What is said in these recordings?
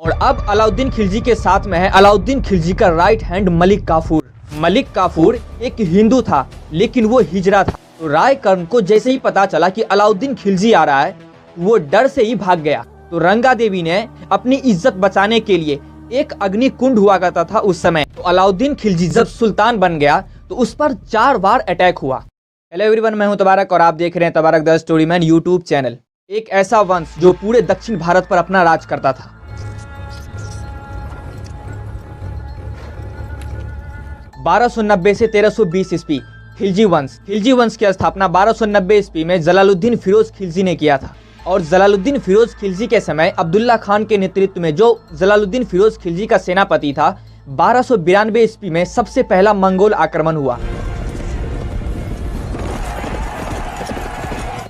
और अब अलाउद्दीन खिलजी के साथ में है अलाउद्दीन खिलजी का राइट हैंड मलिक काफूर। मलिक काफूर एक हिंदू था लेकिन वो हिजड़ा था। तो राय कर्ण को जैसे ही पता चला कि अलाउद्दीन खिलजी आ रहा है वो डर से ही भाग गया। तो रंगा देवी ने अपनी इज्जत बचाने के लिए, एक अग्नि कुंड हुआ करता था उस समय, तो अलाउद्दीन खिलजी जब सुल्तान बन गया तो उस पर 4 बार अटैक हुआ। हेलो एवरीवन, मैं हूं तबारक और आप देख रहे हैं तबारक the story man YouTube channel. एक ऐसा वंश जो पूरे दक्षिण भारत पर अपना राज करता था। 1290 से 1320 ईस्वी खिलजी वंश की स्थापना 1290 ईस्वी में जलालुद्दीन फिरोज खिलजी ने किया था। और जलालुद्दीन फिरोज खिलजी के समय अब्दुल्ला खान के नेतृत्व में, जो जलालुद्दीन फिरोज खिलजी का सेनापति था, 1292 ईस्वी में सबसे पहला मंगोल आक्रमण हुआ।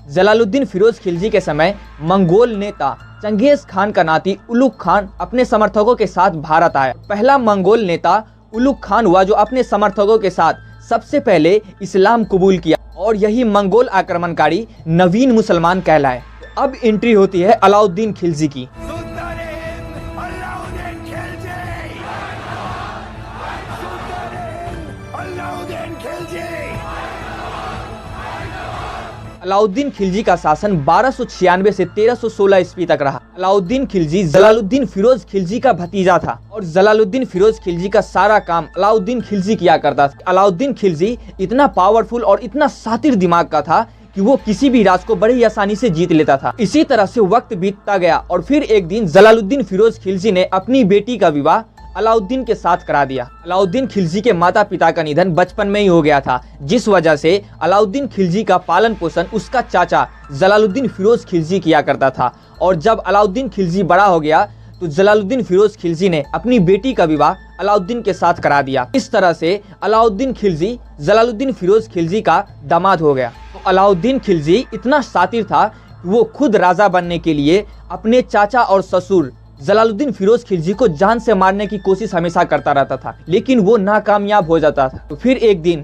जलालुद्दीन फिरोज खिलजी के समय मंगोल नेता चंगेज खान का नाती उलुग खान अपने समर्थकों के साथ भारत आया। पहला मंगोल नेता उलुग खान हुआ जो अपने समर्थकों के साथ सबसे पहले इस्लाम कबूल किया और यही मंगोल आक्रमणकारी नवीन मुसलमान कहलाए। अब एंट्री होती है अलाउद्दीन खिलजी की। अलाउद्दीन खिलजी का शासन 1296 से 1316 ईस्वी तक रहा। अलाउद्दीन खिलजी जलालुद्दीन फिरोज खिलजी का भतीजा था और जलालुद्दीन फिरोज खिलजी का सारा काम अलाउद्दीन खिलजी किया करता था। अलाउद्दीन खिलजी इतना पावरफुल और इतना शातिर दिमाग का था कि वो किसी भी राज को बड़ी आसानी से जीत लेता था। इसी तरह से वक्त बीतता गया और फिर एक दिन जलालुद्दीन फिरोज खिलजी ने अपनी बेटी का विवाह अलाउद्दीन के साथ करा दिया। अलाउद्दीन खिलजी के माता पिता का निधन बचपन में ही हो गया था, जिस वजह से अलाउद्दीन खिलजी का पालन पोषण उसका चाचा जलालुद्दीन फिरोज खिलजी किया करता था। और जब अलाउद्दीन खिलजी बड़ा हो गया तो जलालुद्दीन फिरोज खिलजी ने अपनी बेटी का विवाह अलाउद्दीन के साथ करा दिया। इस तरह से अलाउद्दीन खिलजी जलालुद्दीन फिरोज खिलजी का दामाद हो गया। तो अलाउद्दीन खिलजी इतना शातिर था कि वो खुद राजा बनने के लिए अपने चाचा और ससुर जलालुद्दीन फिरोज खिलजी को जान से मारने की कोशिश हमेशा करता रहता था, लेकिन वो नाकामयाब हो जाता था। तो फिर एक दिन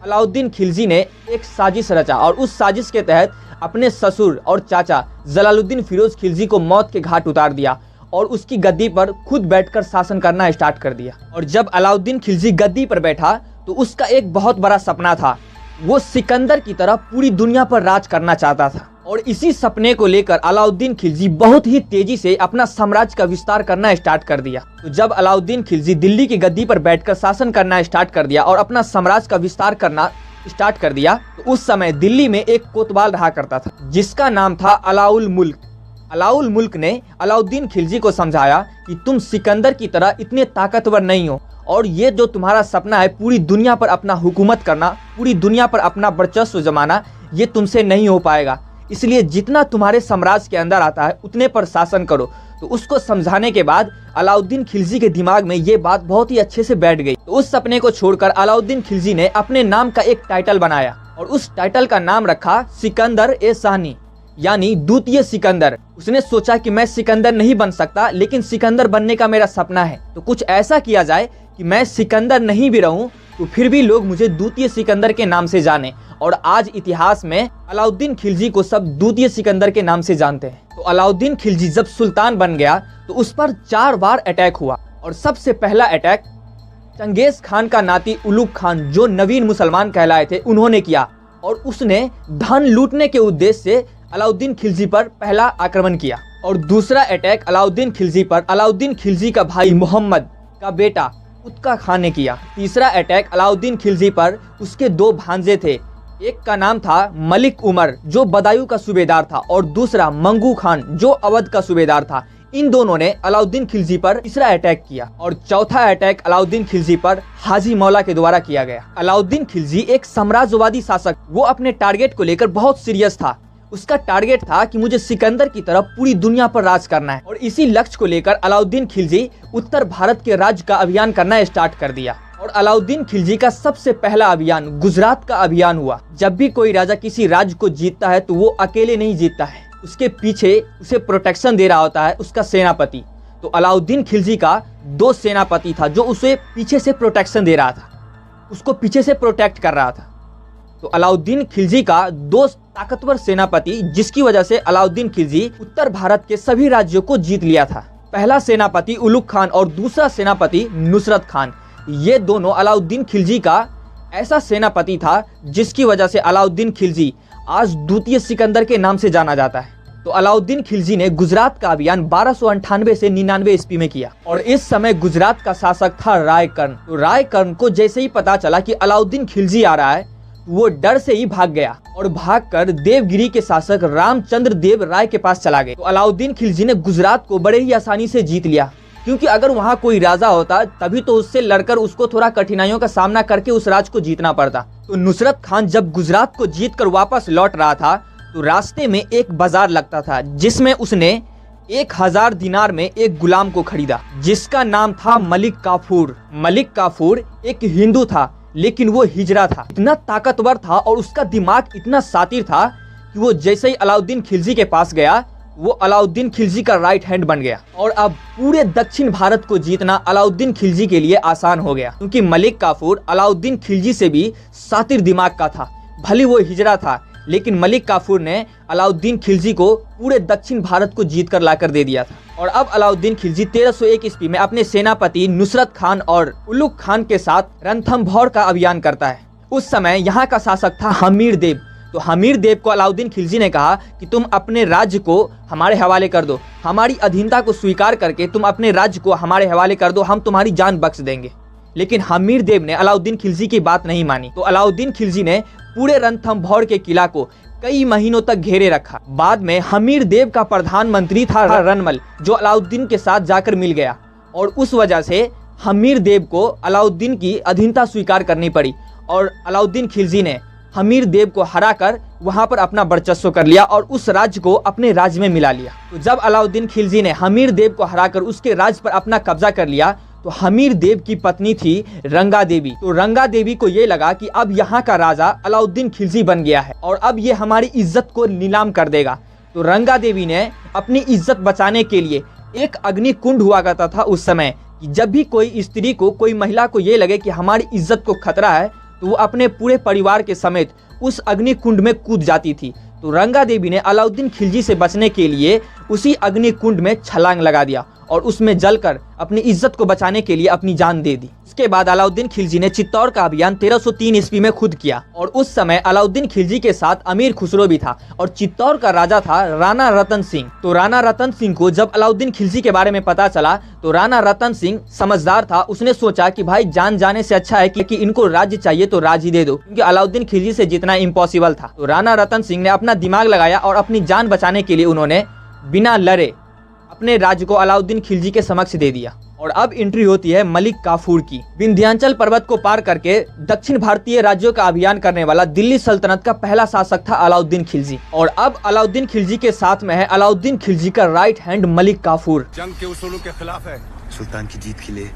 अलाउद्दीन खिलजी ने एक साजिश रचा और उस साजिश के तहत अपने ससुर और चाचा जलालुद्दीन फिरोज खिलजी को मौत के घाट उतार दिया और उसकी गद्दी पर खुद बैठकर शासन करना स्टार्ट कर दिया। और जब अलाउद्दीन खिलजी गद्दी पर बैठा तो उसका एक बहुत बड़ा सपना था। वो सिकंदर की तरह पूरी दुनिया पर राज करना चाहता था और इसी सपने को लेकर अलाउद्दीन खिलजी बहुत ही तेजी से अपना साम्राज्य का विस्तार करना स्टार्ट कर दिया। तो जब अलाउद्दीन खिलजी दिल्ली की गद्दी पर बैठकर शासन करना स्टार्ट कर दिया और अपना साम्राज्य का विस्तार करना स्टार्ट कर दिया, तो उस समय दिल्ली में एक कोतवाल रहा करता था जिसका नाम था अलाउल मुल्क। अलाउल मुल्क ने अलाउद्दीन खिलजी को समझाया कि तुम सिकंदर की तरह इतने ताकतवर नहीं हो और ये जो तुम्हारा सपना है पूरी दुनिया पर अपना हुकूमत करना, पूरी दुनिया पर अपना वर्चस्व जमाना, ये तुमसे नहीं हो पाएगा। इसलिए जितना तुम्हारे साम्राज्य के अंदर आता है उतने पर शासन करो। तो उसको समझाने के बाद अलाउद्दीन खिलजी के दिमाग में ये बात बहुत ही अच्छे से बैठ गई। तो उस सपने को छोड़कर अलाउद्दीन खिलजी ने अपने नाम का एक टाइटल बनाया और उस टाइटल का नाम रखा सिकंदर ए शाहनी, यानी द्वितीय सिकंदर। उसने सोचा कि मैं सिकंदर नहीं बन सकता लेकिन सिकंदर बनने का मेरा सपना है, तो कुछ ऐसा किया जाए कि मैं सिकंदर नहीं भी रहूं तो फिर भी लोग मुझे द्वितीय सिकंदर के नाम से जाने। और आज इतिहास में अलाउद्दीन खिलजी को सब द्वितीय सिकंदर के नाम से जानते हैं। तो अलाउद्दीन खिलजी जब सुल्तान बन गया तो उस पर 4 बार अटैक हुआ और सबसे पहला अटैक चंगेज खान का नाती उलुग खान, जो नवीन मुसलमान कहलाए थे, उन्होंने किया और उसने धन लूटने के उद्देश्य से अलाउद्दीन खिलजी पर पहला आक्रमण किया। और दूसरा अटैक अलाउद्दीन खिलजी पर अलाउद्दीन खिलजी का भाई मोहम्मद का बेटा उत्का खान ने किया। तीसरा अटैक अलाउद्दीन खिलजी पर उसके 2 भांजे थे, एक का नाम था मलिक उमर जो बदायूं का सूबेदार था और दूसरा मंगू खान जो अवध का सूबेदार था। इन दोनों ने अलाउद्दीन खिलजी पर तीसरा अटैक किया और चौथा अटैक अलाउद्दीन खिलजी पर हाजी मौला के द्वारा किया गया। अलाउद्दीन खिलजी एक साम्राज्यवादी शासक, वो अपने टारगेट को लेकर बहुत सीरियस था। उसका टारगेट था कि मुझे सिकंदर की तरह पूरी दुनिया पर राज करना है और इसी लक्ष्य को लेकर अलाउद्दीन खिलजी उत्तर भारत के राज्य का अभियान करना स्टार्ट कर दिया। और अलाउद्दीन खिलजी का सबसे पहला अभियान गुजरात का अभियान हुआ। जब भी कोई राजा किसी राज्य को जीतता है तो वो अकेले नहीं जीतता है, उसके पीछे उसे प्रोटेक्शन दे रहा होता है उसका सेनापति। तो अलाउद्दीन खिलजी का 2 सेनापति था जो उसे पीछे से प्रोटेक्शन दे रहा था, उसको पीछे से प्रोटेक्ट कर रहा था। तो अलाउद्दीन खिलजी का 2 ताकतवर सेनापति, जिसकी वजह से अलाउद्दीन खिलजी उत्तर भारत के सभी राज्यों को जीत लिया था। पहला सेनापति उलुग खान और दूसरा सेनापति नुसरत खान, ये दोनों अलाउद्दीन खिलजी का ऐसा सेनापति था जिसकी वजह से अलाउद्दीन खिलजी आज द्वितीय सिकंदर के नाम से जाना जाता है। तो अलाउद्दीन खिलजी ने गुजरात का अभियान 1298 से 99 ईस्वी में किया और इस समय गुजरात का शासक था राय कर्ण। तो राय कर्ण को जैसे ही पता चला कि अलाउद्दीन खिलजी आ रहा है, वो डर से ही भाग गया और भागकर देवगिरी के शासक रामचंद्र देव राय के पास चला गया। तो अलाउद्दीन खिलजी ने गुजरात को बड़े ही आसानी से जीत लिया, क्योंकि अगर वहाँ कोई राजा होता तभी तो उससे लड़कर उसको थोड़ा कठिनाइयों का सामना करके उस राज को जीतना पड़ता। तो नुसरत खान जब गुजरात को जीत कर वापस लौट रहा था तो रास्ते में एक बाजार लगता था जिसमें उसने 1000 दिनार में एक गुलाम को खरीदा जिसका नाम था मलिक काफूर। मलिक काफूर एक हिंदू था, लेकिन वो हिजड़ा था, इतना ताकतवर था और उसका दिमाग इतना शातिर था कि वो जैसे ही अलाउद्दीन खिलजी के पास गया, वो अलाउद्दीन खिलजी का राइट हैंड बन गया। और अब पूरे दक्षिण भारत को जीतना अलाउद्दीन खिलजी के लिए आसान हो गया, क्योंकि मलिक काफूर अलाउद्दीन खिलजी से भी शातिर दिमाग का था। भले वो हिजड़ा था, लेकिन मलिक काफूर ने अलाउद्दीन खिलजी को पूरे दक्षिण भारत को जीत कर लाकर दे दिया था। और अब अलाउद्दीन खिलजी 1301 ईस्वी में अपने सेनापति नुसरत खान और उलुग खान के साथ रणथंभौर का अभियान करता है। उस समय यहाँ का शासक था हमीर देव। तो हमीर देव को अलाउद्दीन खिलजी ने कहा कि तुम अपने राज्य को हमारे हवाले कर दो, हमारी अधीनता को स्वीकार करके तुम अपने राज्य को हमारे हवाले कर दो, हम तुम्हारी जान बख्श देंगे। लेकिन हमीर देव ने अलाउद्दीन खिलजी की बात नहीं मानी। तो अलाउद्दीन खिलजी ने पूरे रणथंभौर के किला को कई महीनों तक घेरे रखा। बाद में हमीर देव का प्रधानमंत्री था रनमल, जो अलाउद्दीन के साथ जाकर मिल गया और उस वजह से हमीर देव को अलाउद्दीन की अधीनता स्वीकार करनी पड़ी और अलाउद्दीन खिलजी ने हमीर देव को हराकर वहां पर अपना वर्चस्व कर लिया और उस राज्य को अपने राज्य में मिला लिया। तो जब अलाउद्दीन खिलजी ने हमीर देव को हराकर उसके राज्य पर अपना कब्जा कर लिया, तो हमीर देव की पत्नी थी रंगा देवी। तो रंगा देवी को ये लगा कि अब यहाँ का राजा अलाउद्दीन खिलजी बन गया है और अब ये हमारी इज्जत को नीलाम कर देगा। तो रंगा देवी ने अपनी इज्जत बचाने के लिए एक अग्नि कुंड हुआ करता था उस समय, कि जब भी कोई स्त्री को, कोई महिला को ये लगे कि हमारी इज्जत को खतरा है, तो वो अपने पूरे परिवार के समेत उस अग्नि कुंड में कूद जाती थी। तो रंगा देवी ने अलाउद्दीन खिलजी से बचने के लिए उसी अग्नि कुंड में छलांग लगा दिया और उसमें जलकर अपनी इज्जत को बचाने के लिए अपनी जान दे दी। इसके बाद अलाउद्दीन खिलजी ने चित्तौड़ का अभियान 1303 ईस्वी में खुद किया और उस समय अलाउद्दीन खिलजी के साथ अमीर खुसरो भी था और चित्तौड़ का राजा था राणा रतन सिंह। तो राणा रतन सिंह को जब अलाउद्दीन खिलजी के बारे में पता चला, तो राणा रतन सिंह समझदार था, उसने सोचा कि भाई जान जाने से अच्छा है कि इनको राज्य चाहिए तो राज्य दे दो, क्योंकि अलाउद्दीन खिलजी से जीतना इम्पॉसिबल था। तो राणा रतन सिंह ने अपना दिमाग लगाया और अपनी जान बचाने के लिए उन्होंने बिना लड़े अपने राज्य को अलाउद्दीन खिलजी के समक्ष दे दिया। और अब एंट्री होती है मलिक काफूर की। विंध्याचल पर्वत को पार करके दक्षिण भारतीय राज्यों का अभियान करने वाला दिल्ली सल्तनत का पहला शासक था अलाउद्दीन खिलजी। और अब अलाउद्दीन खिलजी के साथ में है अलाउद्दीन खिलजी का राइट हैंड मलिक काफूर। जंग के उसूलों के खिलाफ है, सुल्तान की जीत के लिए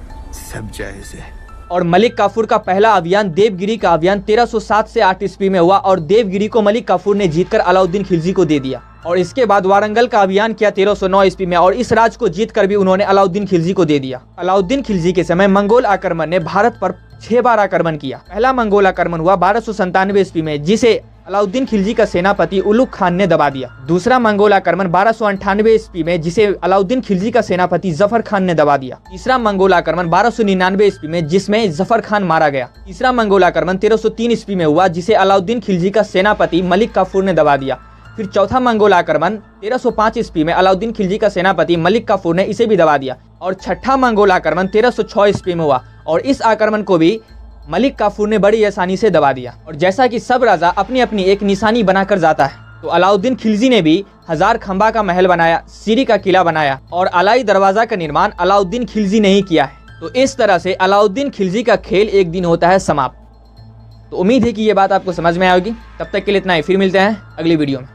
सब जायज है। और मलिक काफूर का पहला अभियान देवगिरी का अभियान 1307 से 8 ईस्वी में हुआ और देवगिरी को मलिक काफूर ने जीतकर अलाउद्दीन खिलजी को दे दिया। और इसके बाद वारंगल का अभियान किया 1309 ईस्वी में और इस राज को जीतकर भी उन्होंने अलाउद्दीन खिलजी को दे दिया। अलाउद्दीन खिलजी के समय मंगोल आक्रमण ने भारत पर 6 बार आक्रमण किया। पहला मंगोल आक्रमण हुआ 1297 ईस्वी में, जिसे अलाउद्दीन खिलजी का सेनापति उलुग खान ने दबा दिया। दूसरा मंगोल आक्रमण 1298 ईस्वी में, जिसे अलाउद्दीन खिलजी का सेनापति जफर खान ने दबा दिया। तीसरा मंगोल आक्रमण 1299 ईस्वी में, जिसमें जफर खान मारा गया। तीसरा मंगोल आक्रमण 1303 ईस्वी में हुआ, जिसे अलाउद्दीन खिलजी का सेनापति मलिक काफूर ने दबा दिया। फिर चौथा मंगोल आक्रमण 1305 ईस्वी में अलाउद्दीन खिलजी का सेनापति मलिक काफूर ने इसे भी दबा दिया। और छठा मंगोल आक्रमण 1306 ईस्वी में हुआ और इस आक्रमण को भी मलिक काफूर ने बड़ी आसानी से दबा दिया। और जैसा कि सब राजा अपनी अपनी एक निशानी बनाकर जाता है, तो अलाउद्दीन खिलजी ने भी 1000 खंबा का महल बनाया, सीरी का किला बनाया और अलाई दरवाजा का निर्माण अलाउद्दीन खिलजी ने ही किया है। तो इस तरह से अलाउद्दीन खिलजी का खेल एक दिन होता है समाप्त। तो उम्मीद है कि ये बात आपको समझ में आएगी। तब तक के लिए इतना ही, फिर मिलते हैं अगली वीडियो में।